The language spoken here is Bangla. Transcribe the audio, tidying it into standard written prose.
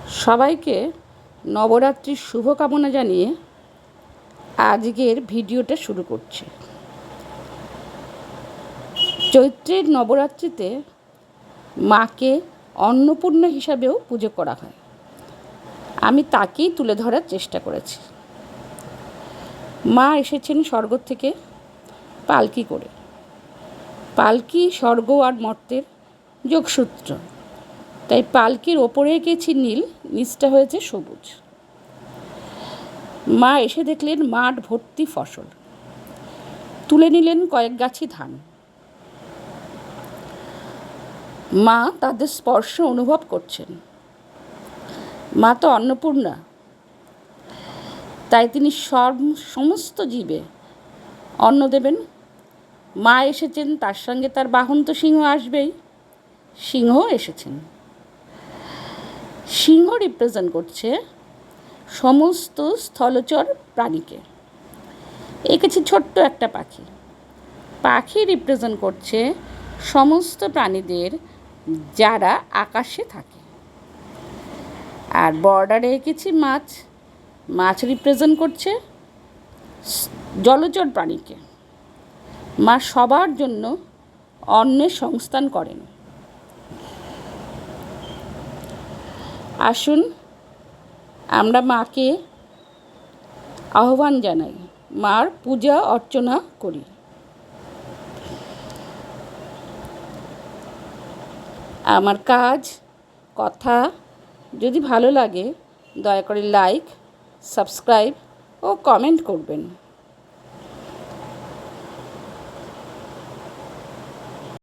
সবাইকে নবরাত্রির শুভকামনা জানিয়ে আজকের ভিডিওটা শুরু করছি। চৈত্রের নবরাত্রিতে মাকে অন্নপূর্ণা হিসাবেও পুজো করা হয়। আমি তাকেই তুলে ধরার চেষ্টা করেছি। মা এসেছেন স্বর্গ থেকে পালকি করে। পালকি স্বর্গ আর মর্তের যোগসূত্র, তাই পালকির ওপরে এঁকেছি নীল, নিচটা হয়েছে সবুজ। মা এসে দেখলেন মাঠ ভর্তি ফসল, তুলে নিলেন কয়েক গাছি ধান। মা তাদের স্পর্শ অনুভব করছেন। মা তো অন্নপূর্ণা, তাই তিনি সমস্ত জীবে অন্ন দেবেন। মা এসেছেন, তার সঙ্গে তার বাহন তো সিংহ আসবেই। সিংহ এসেছেন। সিংহ রিপ্রেজেন্ট করছে সমস্ত স্থলচর প্রাণীকে। এঁকেছি ছোট্ট একটা পাখি। পাখি রিপ্রেজেন্ট করছে সমস্ত প্রাণীদের যারা আকাশে থাকে। আর বর্ডারে এঁকেছি মাছ। মাছ রিপ্রেজেন্ট করছে জলচর প্রাণীকে। মা সবার জন্য অন্নের সংস্থান করেন। আসুন আমরা মাকে আহ্বান জানাই, মার পূজা অর্চনা করি। আমার কাজ কথা যদি ভালো লাগে দয়া করে লাইক, সাবস্ক্রাইব ও কমেন্ট করবেন।